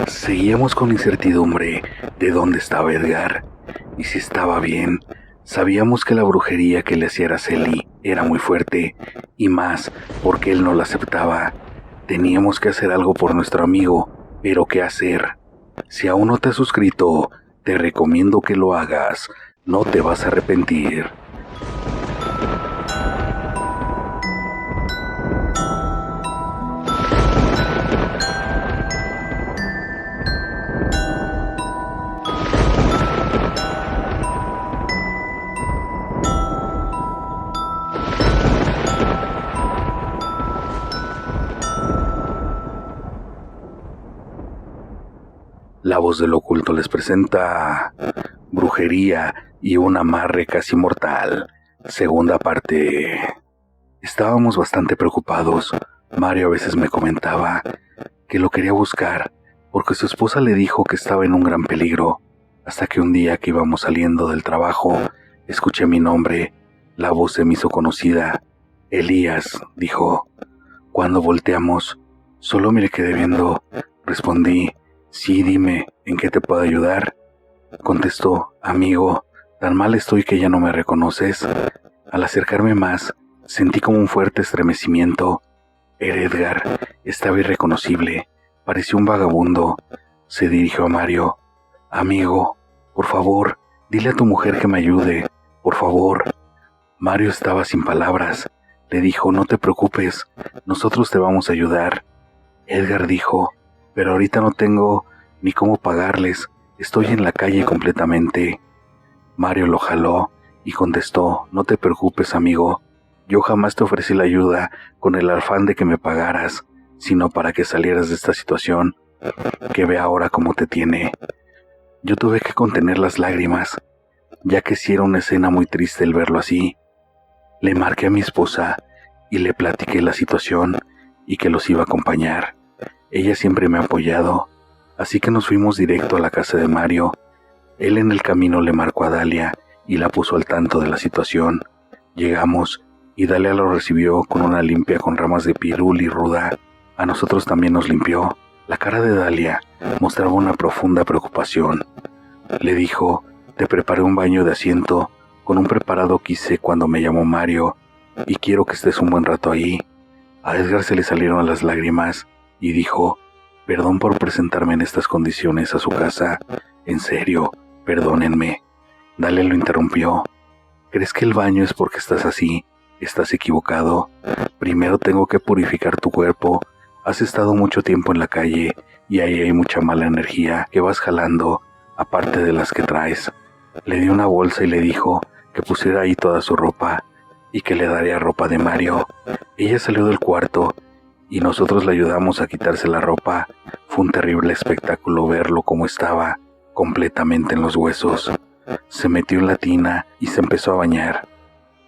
Seguíamos con incertidumbre de dónde estaba Edgar y si estaba bien. Sabíamos que la brujería que le hacía Araceli era muy fuerte y más porque él no la aceptaba. Teníamos que hacer algo por nuestro amigo, pero ¿qué hacer? Si aún no te has suscrito, te recomiendo que lo hagas. No te vas a arrepentir. La voz del oculto les presenta Brujería y un amarre casi mortal. Segunda parte. Estábamos bastante preocupados. Mario a veces me comentaba que lo quería buscar porque su esposa le dijo que estaba en un gran peligro, hasta que un día que íbamos saliendo del trabajo, escuché mi nombre. La voz se me hizo conocida. Elías, dijo. Cuando volteamos, solo me le quedé viendo. Respondí, sí, dime, ¿en qué te puedo ayudar? Contestó, amigo, tan mal estoy que ya no me reconoces. Al acercarme más, sentí como un fuerte estremecimiento. Era Edgar, estaba irreconocible, parecía un vagabundo. Se dirigió a Mario. Amigo, por favor, dile a tu mujer que me ayude, por favor. Mario estaba sin palabras. Le dijo, no te preocupes, nosotros te vamos a ayudar. Edgar dijo, pero ahorita no tengo ni cómo pagarles, estoy en la calle completamente. Mario lo jaló y contestó, no te preocupes, amigo, yo jamás te ofrecí la ayuda con el afán de que me pagaras, sino para que salieras de esta situación, que ve ahora cómo te tiene. Yo tuve que contener las lágrimas, ya que sí era una escena muy triste el verlo así. Le marqué a mi esposa y le platiqué la situación y que los iba a acompañar. Ella siempre me ha apoyado, así que nos fuimos directo a la casa de Mario. Él en el camino le marcó a Dalia y la puso al tanto de la situación. Llegamos y Dalia lo recibió con una limpia con ramas de pirul y ruda. A nosotros también nos limpió. La cara de Dalia mostraba una profunda preocupación. Le dijo, te preparé un baño de asiento con un preparado que hice cuando me llamó Mario y quiero que estés un buen rato ahí. A Edgar se le salieron las lágrimas y dijo, perdón por presentarme en estas condiciones a su casa. En serio, perdónenme. Dalia lo interrumpió. ¿Crees que el baño es porque estás así? Estás equivocado. Primero tengo que purificar tu cuerpo. Has estado mucho tiempo en la calle y ahí hay mucha mala energía que vas jalando, aparte de las que traes. Le dio una bolsa y le dijo que pusiera ahí toda su ropa y que le daría ropa de Mario. Ella salió del cuarto y nosotros le ayudamos a quitarse la ropa. Fue un terrible espectáculo verlo como estaba, completamente en los huesos. Se metió en la tina y se empezó a bañar.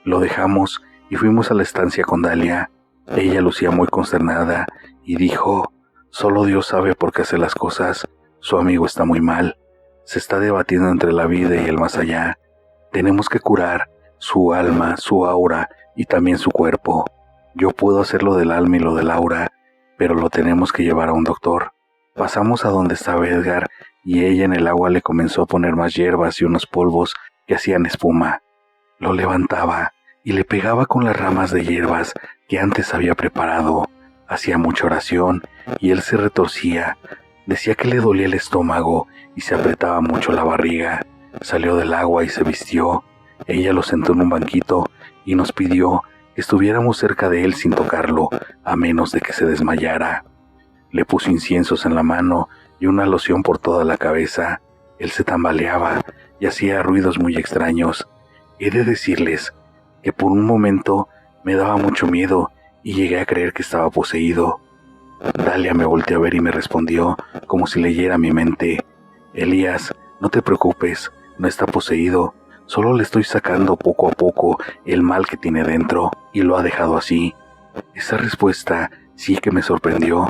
Lo dejamos y fuimos a la estancia con Dalia. Ella lucía muy consternada y dijo, solo Dios sabe por qué hace las cosas. Su amigo está muy mal. Se está debatiendo entre la vida y el más allá. Tenemos que curar su alma, su aura y también su cuerpo. Yo puedo hacer lo del alma y lo del aura, pero lo tenemos que llevar a un doctor. Pasamos a donde estaba Edgar y ella en el agua le comenzó a poner más hierbas y unos polvos que hacían espuma. Lo levantaba y le pegaba con las ramas de hierbas que antes había preparado. Hacía mucha oración y él se retorcía. Decía que le dolía el estómago y se apretaba mucho la barriga. Salió del agua y se vistió. Ella lo sentó en un banquito y nos pidió que estuviéramos cerca de él sin tocarlo, a menos de que se desmayara. Le puso inciensos en la mano y una loción por toda la cabeza. Él se tambaleaba y hacía ruidos muy extraños. He de decirles que por un momento me daba mucho miedo y llegué a creer que estaba poseído. Dalia me volteó a ver y me respondió como si leyera mi mente. Elías, no te preocupes, no está poseído, solo le estoy sacando poco a poco el mal que tiene dentro y lo ha dejado así. Esa respuesta sí que me sorprendió.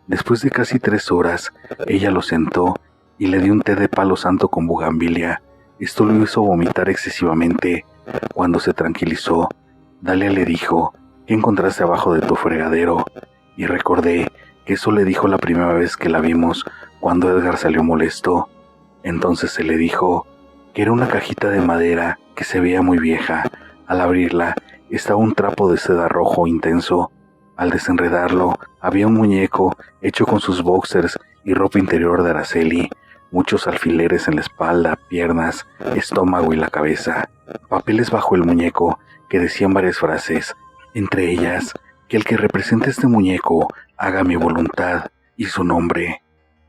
Después de casi 3 horas, ella lo sentó y le dio un té de palo santo con bugambilia. Esto lo hizo vomitar excesivamente. Cuando se tranquilizó, Dalia le dijo, ¿qué encontraste abajo de tu fregadero? Y recordé que eso le dijo la primera vez que la vimos Cuando Edgar salió molesto, entonces se le dijo que era una cajita de madera que se veía muy vieja. Al abrirla, estaba un trapo de seda rojo intenso. Al desenredarlo, había un muñeco hecho con sus boxers y ropa interior de Araceli, muchos alfileres en la espalda, piernas, estómago y la cabeza, papeles bajo el muñeco que decían varias frases, entre ellas, que el que represente este muñeco haga mi voluntad y su nombre,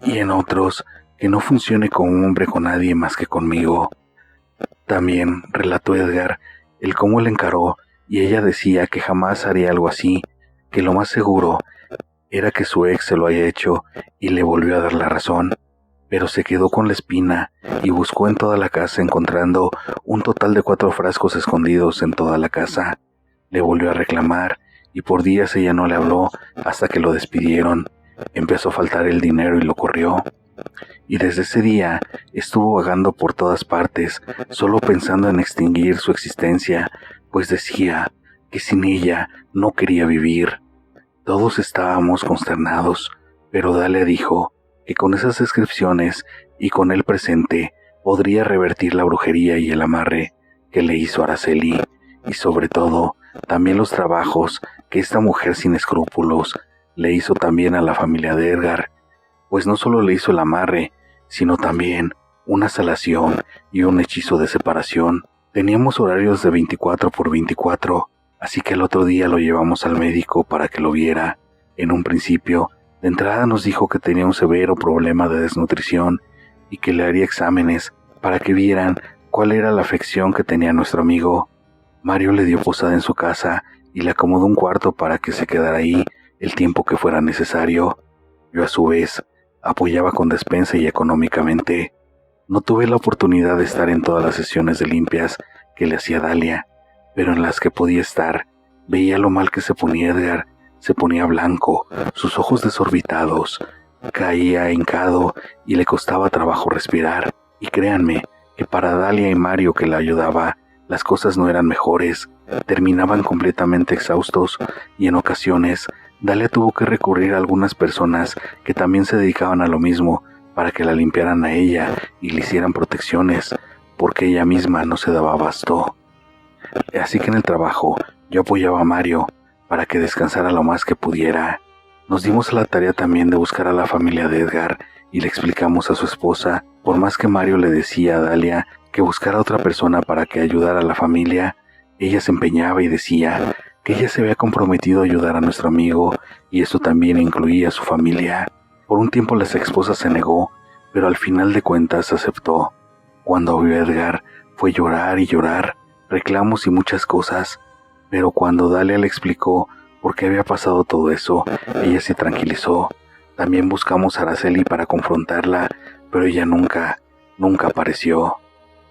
y en otros, que no funcione como hombre con nadie más que conmigo. También relató Edgar el cómo le encaró y ella decía que jamás haría algo así, que lo más seguro era que su ex se lo haya hecho y le volvió a dar la razón, pero se quedó con la espina y buscó en toda la casa encontrando un total de 4 frascos escondidos en toda la casa. Le volvió a reclamar y por días ella no le habló hasta que lo despidieron. Empezó a faltar el dinero y lo corrió. Y desde ese día estuvo vagando por todas partes, solo pensando en extinguir su existencia, pues decía que sin ella no quería vivir. Todos estábamos consternados, pero Dalia dijo que con esas descripciones y con el presente podría revertir la brujería y el amarre que le hizo Araceli, y sobre todo también los trabajos que esta mujer sin escrúpulos le hizo también a la familia de Edgar, pues no solo le hizo el amarre, sino también una salación y un hechizo de separación. Teníamos horarios de 24 por 24, así que el otro día lo llevamos al médico para que lo viera. En un principio, de entrada nos dijo que tenía un severo problema de desnutrición y que le haría exámenes para que vieran cuál era la afección que tenía nuestro amigo. Mario le dio posada en su casa y le acomodó un cuarto para que se quedara ahí el tiempo que fuera necesario. Yo a su vez apoyaba con despensa y económicamente. No tuve la oportunidad de estar en todas las sesiones de limpias que le hacía Dalia, pero en las que podía estar, veía lo mal que se ponía Edgar. Se ponía blanco, sus ojos desorbitados, caía hincado y le costaba trabajo respirar. Y créanme que para Dalia y Mario, que la ayudaba, las cosas no eran mejores, terminaban completamente exhaustos y en ocasiones Dalia tuvo que recurrir a algunas personas que también se dedicaban a lo mismo para que la limpiaran a ella y le hicieran protecciones, porque ella misma no se daba abasto. Así que en el trabajo yo apoyaba a Mario para que descansara lo más que pudiera. Nos dimos a la tarea también de buscar a la familia de Edgar y le explicamos a su esposa, por más que Mario le decía a Dalia que buscara a otra persona para que ayudara a la familia, ella se empeñaba y decía que ella se había comprometido a ayudar a nuestro amigo y eso también incluía a su familia. Por un tiempo la exesposa se negó, pero al final de cuentas aceptó. Cuando vio a Edgar fue llorar y llorar, reclamos y muchas cosas, pero cuando Dalia le explicó por qué había pasado todo eso, ella se tranquilizó. También buscamos a Araceli para confrontarla, pero ella nunca apareció.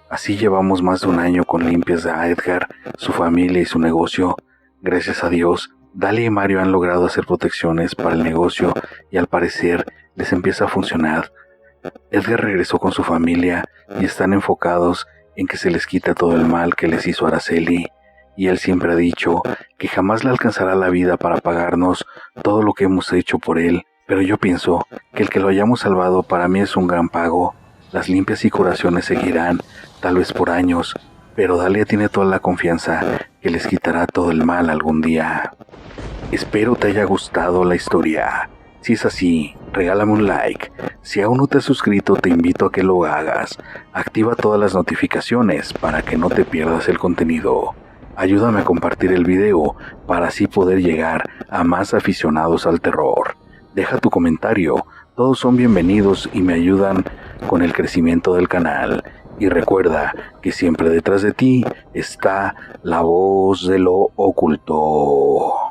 Así llevamos más de un año con limpias a Edgar, su familia y su negocio. Gracias a Dios, Dalia y Mario han logrado hacer protecciones para el negocio y al parecer les empieza a funcionar. Edgar regresó con su familia y están enfocados en que se les quita todo el mal que les hizo Araceli, y él siempre ha dicho que jamás le alcanzará la vida para pagarnos todo lo que hemos hecho por él, pero yo pienso que el que lo hayamos salvado para mí es un gran pago. Las limpias y curaciones seguirán, tal vez por años, pero Dalia tiene toda la confianza que les quitará todo el mal algún día. Espero te haya gustado la historia. Si es así, regálame un like. Si aún no te has suscrito, te invito a que lo hagas. Activa todas las notificaciones para que no te pierdas el contenido. Ayúdame a compartir el video para así poder llegar a más aficionados al terror. Deja tu comentario, todos son bienvenidos y me ayudan con el crecimiento del canal. Y recuerda que siempre detrás de ti está la voz de lo oculto.